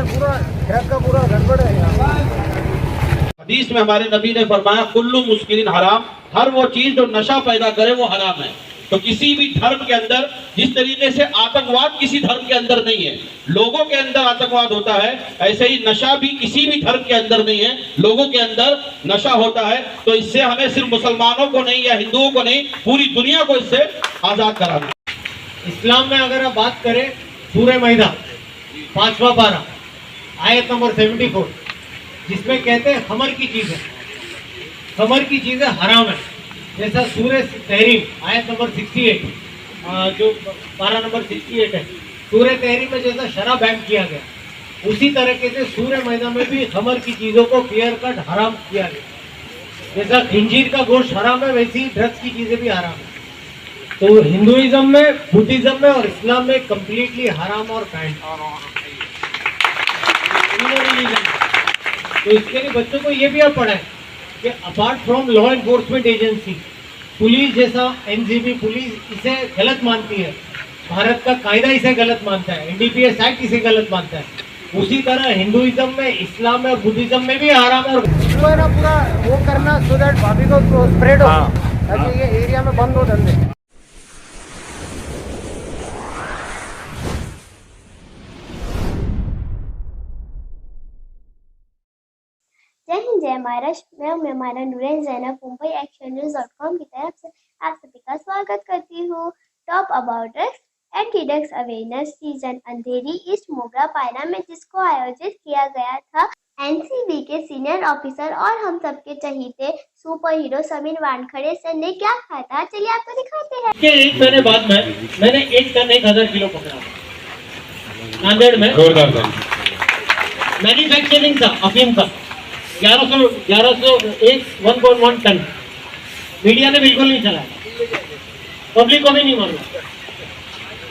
पूरा ट्रक का पूरा गड़बड़ है यहाँ। हदीस में हमारे नबी ने फरमाया कुल्लु मुस्किरिन हराम, हर वो चीज जो नशा पैदा करे वो हराम है। तो किसी भी धर्म के अंदर जिस तरीके से आतंकवाद किसी धर्म के अंदर नहीं है, लोगों के अंदर आतंकवाद होता है, ऐसे ही नशा भी किसी भी धर्म के अंदर नहीं है, लोगों के अंदर नशा होता है। तो इससे हमें सिर्फ मुसलमानों को नहीं या हिंदुओं को नहीं, पूरी दुनिया को इससे आजाद कराना। इस्लाम में अगर आप बात करें सूरह मैदा 5वां पारा आयत नंबर 74, जिसमें कहते हैं खमर की चीजें, खमर की चीजें हराम है। जैसा सूरह तहरीम आयत नंबर 68, जो पारा नंबर 68 है, सूरह तहरीम में जैसा शराब बैन किया गया, उसी तरीके से सूरह मैदा में भी खमर की चीजों को क्लियर कट हराम किया गया। जैसा खिंजीर का गोश्त हराम है, वैसे ही ड्रग्स की चीजें भी हराम है। तो हिंदुइज्म में, बुद्धिज्म में और इस्लाम में कम्प्लीटली हराम और बैन। तो इसके लिए बच्चों को ये भी आप पढ़ाएं कि apart from law enforcement agency, police जैसा एनसीबी पुलिस इसे गलत मानती है, भारत का कायदा इसे गलत मानता है, एनडीपीएस एक्ट इसे गलत मानता है, उसी तरह हिंदुइज्म में, इस्लाम में और बुद्धिज्म में भी हराम है। और ना पूरा वो करना सो दैट भाभी को स्प्रेड हो, ताकि ये एरिया में बंद हो धंधे। जय हिंद, जय महाराष्ट्र। मैं मेहमान नूरैन ज़ैनब मुंबई एक्शन न्यूज़.com की तरफ से आप सभी का स्वागत करती हूँ। Top about drugs anti drugs awareness season Andheri east मोगरा पायरा में, जिसको आयोजित किया गया था एनसीबी के सीनियर ऑफिसर और हम सबके चहीते superhero Sameer Wankhede sir ने क्या कहा था, चलिए आपको दिखाते हैं। एक महीने बाद में मैंने 1 टन 1000 किलो पकड़ा नांदेड़ में। मैन्युफैक्चरिंग था अफीम का 1.1 टन। मीडिया ने बिल्कुल नहीं चलाया, पब्लिक को भी नहीं मालूम,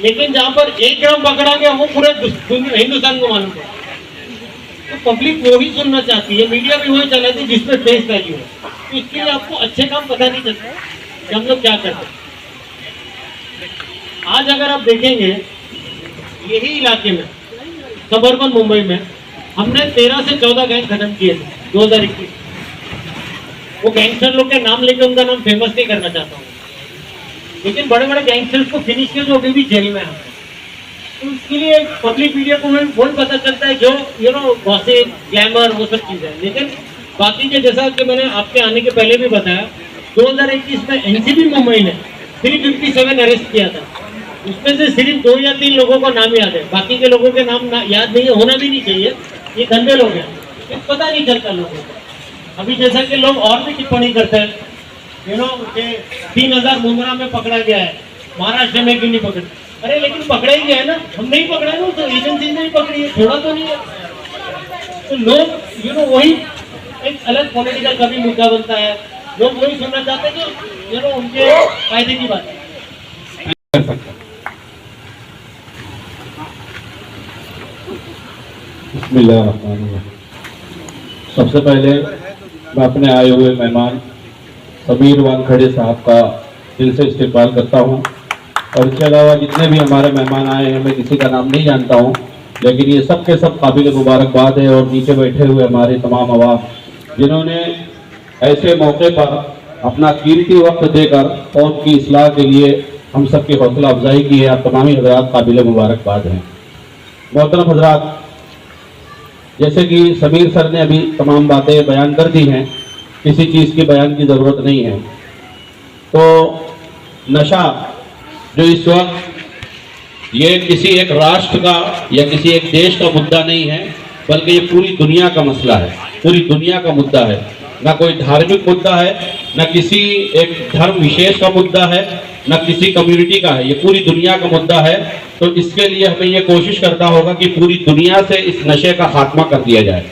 लेकिन जहां पर 1 ग्राम पकड़ा गया वो पूरे हिंदुस्तान को मालूम पड़ा। तो पब्लिक वो ही सुनना चाहती है, मीडिया भी वही चलाती है जिसमें फेस वैल्यू है। तो इसके लिए आपको अच्छे काम पता नहीं चलता कि हम लोग क्या करते हैं। आज अगर आप देखेंगे यही इलाके में, सबर्बन मुंबई में, हमने 13 से 14 गैंग खत्म किए थे 2021। वो गैंगस्टर लोग के नाम लेके उनका नाम फेमस नहीं करना चाहता हूँ, लेकिन बड़े बड़े गैंगस्टर्स को फिनिश किया जो अभी भी जेल में है। तो उसके लिए पब्लिक मीडिया को वही पता चलता है जो गॉसिप, ग्लैमर, वो सब चीज़ें। लेकिन बाकी के जैसा कि मैंने आपके आने के पहले भी बताया, 2021 में एनसीबी मुंबई ने 357 अरेस्ट किया था। उसमें से सिर्फ 2 या 3 लोगों का नाम याद है, बाकी के लोगों के नाम याद नहीं है, होना भी नहीं चाहिए। ये गंदे लोग हैं, पता नहीं चलता लोगों को। अभी जैसा कि लोग और भी टिप्पणी करते हैं, 3000 मुंद्रा में पकड़ा गया है, महाराष्ट्र में क्यों नहीं पकड़ा? अरे लेकिन पकड़ा ही गया है ना, हम नहीं पकड़ा है, तो एजेंसी ने ही पकड़ी है, थोड़ा तो नहीं है। तो लोग वही एक अलग पॉलिटिकल का भी मुद्दा बनता है, लोग वही सुनना चाहते हैं कि उनके फायदे की बात है। सबसे पहले मैं अपने आए हुए मेहमान समीर वानखड़े साहब का दिल से इस्तेमाल करता हूं, और इसके अलावा जितने भी हमारे मेहमान आए हैं, मैं किसी का नाम नहीं जानता हूं, लेकिन ये सब के सब काबिल मुबारकबाद है। और नीचे बैठे हुए हमारे तमाम अवाम जिन्होंने ऐसे मौके पर अपना कीमती वक्त देकर कौम की इस्लाह के लिए हम सब की हौसला अफजाई की है, आप तमामी हज़रात काबिल मुबारकबाद हैं। मोहतरम हज़रात, जैसे कि समीर सर ने अभी तमाम बातें बयान कर दी हैं, किसी चीज़ की बयान की ज़रूरत नहीं है। तो नशा जो इस वक्त ये किसी एक राष्ट्र का या किसी एक देश का मुद्दा नहीं है, बल्कि ये पूरी दुनिया का मसला है, पूरी दुनिया का मुद्दा है। ना कोई धार्मिक मुद्दा है, ना किसी एक धर्म विशेष का मुद्दा है, ना किसी कम्युनिटी का है, ये पूरी दुनिया का मुद्दा है। तो इसके लिए हमें ये कोशिश करना होगा कि पूरी दुनिया से इस नशे का खात्मा कर दिया जाए।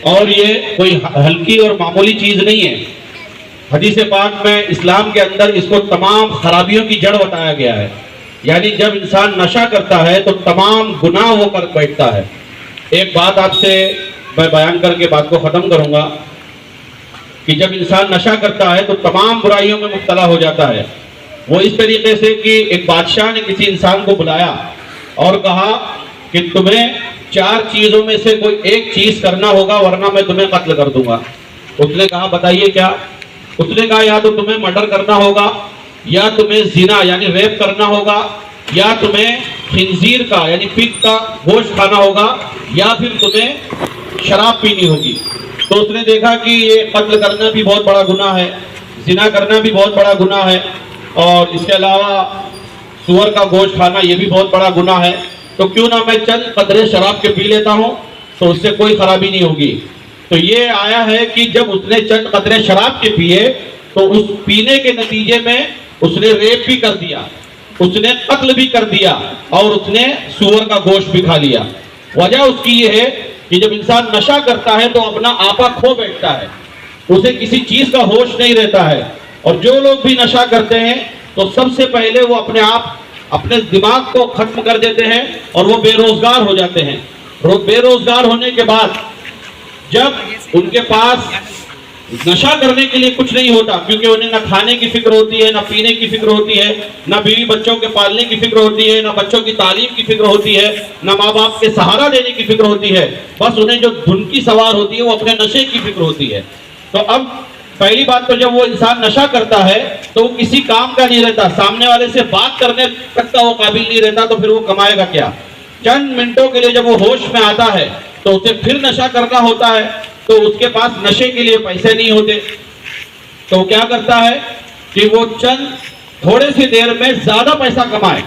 और ये कोई हल्की और मामूली चीज़ नहीं है। हदीस पाक में इस्लाम के अंदर इसको तमाम खराबियों की जड़ बताया गया है। यानी जब इंसान नशा करता है तो तमाम गुनाह वो कर बैठता है। एक बात आपसे मैं बयान करके बात को ख़त्म करूँगा कि जब इंसान नशा करता है तो तमाम बुराइयों में मुब्तला हो जाता है। वो इस तरीके से कि एक बादशाह ने किसी इंसान को बुलाया और कहा कि तुम्हें 4 चीजों में से कोई एक चीज करना होगा वरना मैं तुम्हें कत्ल कर दूंगा। उसने कहा बताइए क्या? उसने कहा या तो तुम्हें मर्डर करना होगा, या तुम्हें जिना यानी रेप करना होगा, या तुम्हें खिंजीर का यानी पिग का गोश्त खाना होगा, या फिर तुम्हें शराब पीनी होगी। तो उसने देखा कि ये कत्ल करना भी बहुत बड़ा गुनाह है, जिना करना भी बहुत बड़ा गुनाह है, और इसके अलावा सुअर का गोश्त खाना ये भी बहुत बड़ा गुनाह है, तो क्यों ना मैं चंद कतरे शराब के पी लेता हूँ, तो उससे कोई खराबी नहीं होगी। तो ये आया है कि जब उसने चंद कतरे शराब के पिए तो उस पीने के नतीजे में उसने रेप भी कर दिया, उसने कत्ल भी कर दिया, और उसने सुअर का गोश्त भी खा लिया। वजह उसकी ये है कि जब इंसान नशा करता है तो अपना आपा खो बैठता है, उसे किसी चीज का होश नहीं रहता है। और जो लोग भी नशा करते हैं तो सबसे पहले वो अपने आप अपने दिमाग को खत्म कर देते हैं और वो बेरोजगार हो जाते हैं। बेरोजगार होने के बाद जब उनके पास नशा करने के लिए कुछ नहीं होता, क्योंकि उन्हें ना खाने की फिक्र होती है, ना पीने की फिक्र होती है, ना बीवी बच्चों के पालने की फिक्र होती है, ना बच्चों की तालीम की फिक्र होती है, ना माँ बाप के सहारा देने की फिक्र होती है, बस उन्हें जो धुन की सवार होती है वो अपने नशे की फिक्र होती है। तो अब पहली बात तो जब वो इंसान नशा करता है तो वो किसी काम का नहीं रहता, सामने वाले से बात करने तक का वो काबिल नहीं रहता, तो फिर वो कमाएगा क्या? चंद मिनटों के लिए जब वो होश में आता है तो उसे फिर नशा करना होता है, तो उसके पास नशे के लिए पैसे नहीं होते, तो क्या करता है कि वो चंद थोड़े सी देर में ज्यादा पैसा कमाए,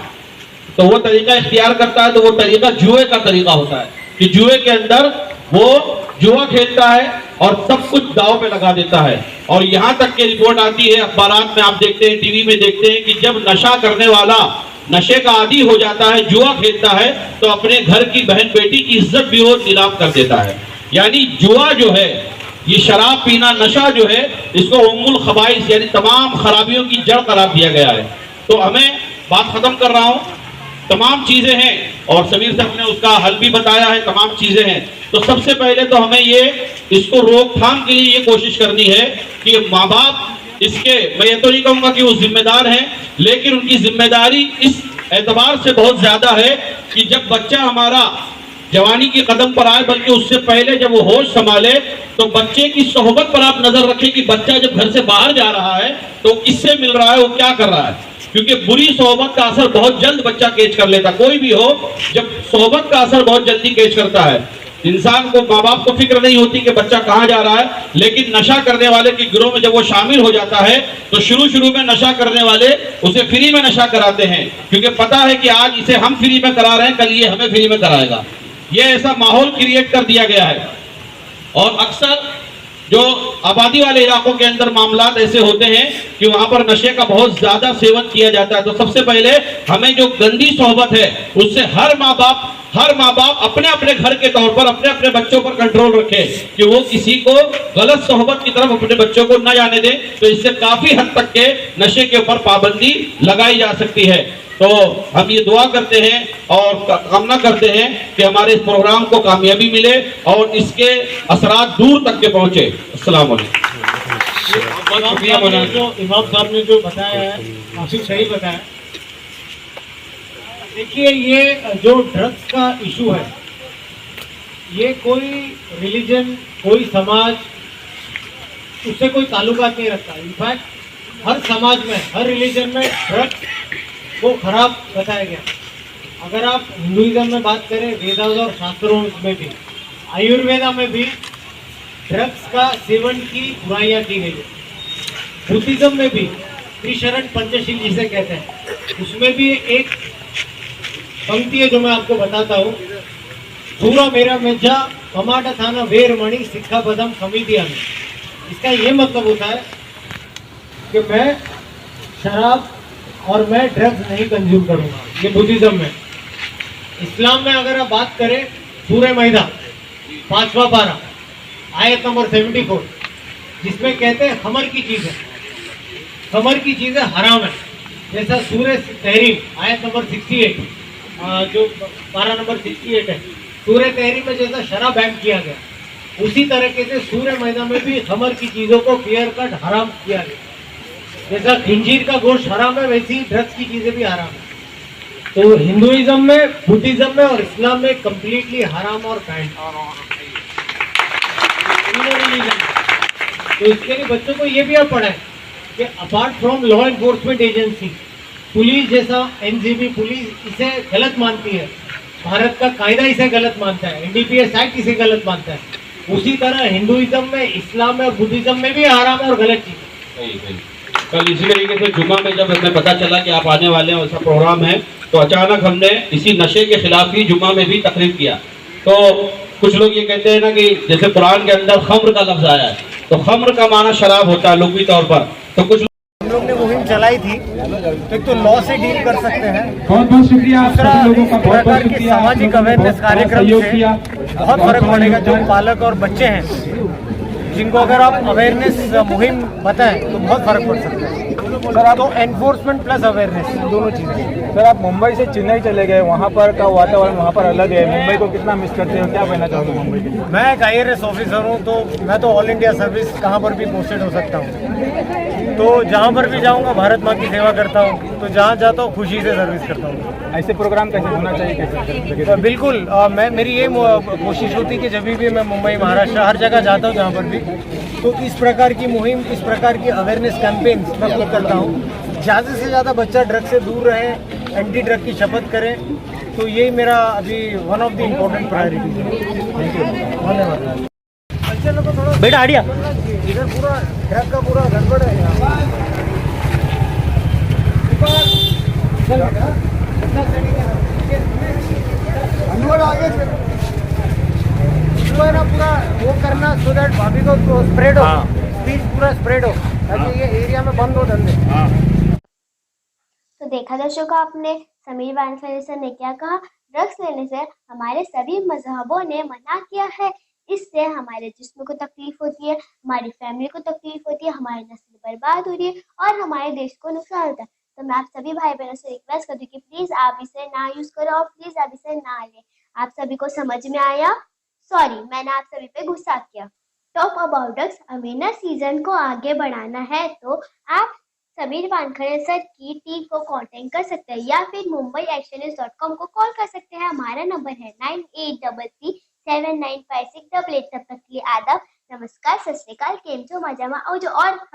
तो वो तरीका इख्तियार करता है। तो वो तरीका जुए का तरीका होता है कि जुए के अंदर वो जुआ खेलता है और सब कुछ दांव पे लगा देता है। और यहां तक की रिपोर्ट आती है, अखबारात में आप देखते हैं, टीवी में देखते हैं कि जब नशा करने वाला नशे का आदी हो जाता है, जुआ खेलता है, तो अपने घर की बहन बेटी की इज्जत भी वो नीलाम कर देता है। यानी जुआ जो है, ये शराब पीना, नशा जो है, इसको उम्मुल खबाइस यानी तमाम खराबियों की जड़ करार दिया गया है। तो हमें बात खत्म कर रहा हूं, तमाम चीजें हैं और समीर साहब ने उसका हल भी बताया है, तमाम चीजें हैं। तो सबसे पहले तो हमें ये इसको रोकथाम के लिए ये कोशिश करनी है कि माँ बाप इसके, मैं ये तो नहीं कहूंगा कि वो जिम्मेदार हैं, लेकिन उनकी जिम्मेदारी इस एतबार से बहुत ज्यादा है कि जब बच्चा हमारा जवानी की कदम पर आए, बल्कि उससे पहले जब वो होश संभाले, तो बच्चे की सोहबत पर आप नजर रखें कि बच्चा जब घर से बाहर जा रहा है तो किससे मिल रहा है, वो क्या कर रहा है, क्योंकि बुरी सोहबत का असर बहुत जल्द बच्चा कैच कर लेता। कोई भी हो, जब सोहबत का असर बहुत जल्दी कैच करता है, इंसान को, माँ बाप को फिक्र नहीं होती कि बच्चा कहाँ जा रहा है, लेकिन नशा करने वाले के गिरोह में जब वो शामिल हो जाता है तो शुरू में नशा करने वाले उसे फ्री में नशा कराते हैं, क्योंकि पता है कि आज इसे हम फ्री में करा रहे हैं, कल ये हमें फ्री में कराएगा। ये ऐसा माहौल क्रिएट कर दिया गया है। और अक्सर जो आबादी वाले इलाकों के अंदर मामलात ऐसे होते हैं कि वहां पर नशे का बहुत ज्यादा सेवन किया जाता है। तो सबसे पहले हमें जो गंदी सोहबत है उससे हर माँ बाप अपने अपने घर के तौर पर अपने अपने बच्चों पर कंट्रोल रखे कि वो किसी को गलत सोहबत की तरफ अपने बच्चों को न जाने दें। तो इससे काफी हद तक के नशे के ऊपर पाबंदी लगाई जा सकती है। तो हम ये दुआ करते हैं और कामना करते हैं कि हमारे इस प्रोग्राम को कामयाबी मिले और इसके असरात दूर तक के पहुंचे। अस्सलाम वालेकुम। इमाम साहब ने जो बताया है काफी सही बताया। देखिए, ये जो ड्रग्स का इशू है, ये कोई रिलीजन, कोई समाज, उससे कोई ताल्लुकात नहीं रखता। इनफैक्ट हर समाज में, हर रिलीजन में ड्रग्स वो खराब बताया गया। अगर आप हिंदुइज्म में बात करें, वेदास और शास्त्रों में भी, आयुर्वेदा में भी ड्रग्स का सेवन की बुराइयां की गई है। बुद्धिज्म में भी त्रिशरण पंचशील जिसे कहते हैं, उसमें भी एक पंक्ति है जो मैं आपको बताता हूँ। सूरा मेरा मेजा कमाटा थाना वेर मणि सिक्खा पदम समितिया में। इसका ये मतलब होता है कि मैं शराब और मैं ड्रग्स नहीं कंज्यूम करूंगा। ये बुद्धिज्म में। इस्लाम में अगर आप बात करें, सूरह मैदा 5वां पारा आयत नंबर 74, जिसमें कहते हैं खमर की चीजें हराम है। जैसा सूरह तहरीम आयत नंबर 68, जो पारा नंबर 68 है, सूरह तहरीम में जैसा शराब बैन किया गया, उसी तरीके से सूरह मैदा में भी खमर की चीजों को क्लियर कट हराम किया गया। जैसा खिंजीर का गोश्त हराम है, वैसी ड्रग्स की चीजें भी हराम है। तो हिंदुइज्म में, बुद्धिज्म में और इस्लाम में कम्प्लीटली हराम और बैन। तो इसके लिए बच्चों को ये भी आप पढ़ाएं कि apart from law enforcement agency, police जैसा एनसीबी पुलिस इसे गलत मानती है, भारत का कायदा इसे गलत मानता है, एनडीपीएस एक्ट इसे गलत मानता है, उसी तरह हिंदुइज्म में, इस्लाम में और बुद्धिज्म में भी हराम और गलत चीज है। सही सही। कल इसी तरीके से जुम्मा में जब हमें पता चला कि आप आने वाले हैं, ऐसा प्रोग्राम है, तो अचानक हमने इसी नशे के खिलाफ ही जुम्मा में भी तकरीर किया। तो कुछ लोग ये कहते हैं ना कि जैसे कुरान के अंदर खम्र का लफ्ज आया है, तो खम्र का माना शराब होता है लुग़वी तौर पर। तो कुछ हम लोग ने मुहिम चलाई थी, तो एक तो लॉ से डील कर सकते हैं, बहुत बहुत शुक्रिया आप दूसरा सभी लोगों का, इस बहुत बहुत प्रकार के शुक्रिया। सामाजिक अवेयरनेस कार्यक्रम से बहुत फर्क पड़ेगा। जो पालक और बच्चे हैं जिनको अगर आप अवेयरनेस मुहिम बताएं तो बहुत फर्क पड़ सकता है। सर आप तो एनफोर्समेंट प्लस अवेयरनेस दोनों चीज़ें। सर आप मुंबई से चेन्नई चले गए, वहाँ पर का वातावरण वहाँ पर अलग है, मुंबई को कितना मिस करते हो, क्या कहना चाहोगे मुंबई के लिए? मैं एक IRS ऑफिसर हूँ, तो मैं तो ऑल इंडिया सर्विस कहाँ पर भी पोस्टेड हो सकता हूँ, तो जहाँ पर भी जाऊँगा भारत माँ की सेवा करता हूँ, तो जहाँ जाता हूँ खुशी से सर्विस करता हूँ। ऐसे प्रोग्राम कैसे होना चाहिए, कैसे? बिल्कुल मेरी ये कोशिश होती है कि जब भी मैं मुंबई, महाराष्ट्र, हर जगह जाता हूँ जहाँ पर भी, तो इस प्रकार की मुहिम, इस प्रकार की अवेयरनेस कैंपेन्स मैं खुद करता हूँ। ज़्यादा से ज़्यादा बच्चा ड्रग से दूर रहे, एंटी ड्रग की शपथ करें, तो यही मेरा अभी one of the important priority है। थैंक यू, धन्यवाद। बच्चे लोग को थोड़ा बेटा आइडिया, इधर पूरा ड्रग का पूरा गड़बड़ है यहाँ। है ना पूरा वो करना, सो दैट भाभी को स्प्रेड हो, स्पीच पूरा स्प्रेड हो, ताकि ये एरिया में बंद हो धंधे। तो देखा दर्शकों आपने समीर वानखेड़े सर ने क्या कहा। ड्रग्स लेने से हमारे सभी मजहबों ने मना किया है। इससे हमारे जिस्म को तकलीफ होती है, हमारी फैमिली को तकलीफ होती है, हमारी नस्ल बर्बाद हो रही है और हमारे देश को नुकसान होता है। तो मैं आप सभी भाई बहनों से रिक्वेस्ट करती हूँ कि प्लीज आप इसे ना यूज करो और प्लीज आप इसे ना लें। आप सभी को समझ में आया? सॉरी, मैंने आप सभी पे गुस्सा किया। Top about drugs awareness season को आगे बढ़ाना है तो आप समीर वानखेड़े सर की टीम को कांटेक्ट कर सकते हैं या फिर mumbaiactionnews.com को कॉल कर सकते हैं। हमारा नंबर है 9833795688। तब तक के लिए आदाब, नमस्कार, सत श्री अकाल, केम छो, मजामा और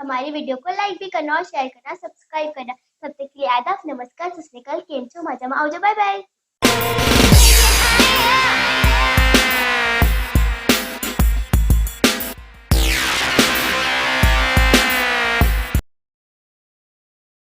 हमारी वीडियो को लाइक भी करना और शेयर करना, सब्सक्राइब करना। तब तक के लिए आदाब, नमस्कार, सत श्री अकाल, केम छो, मजामा, बाय बाय।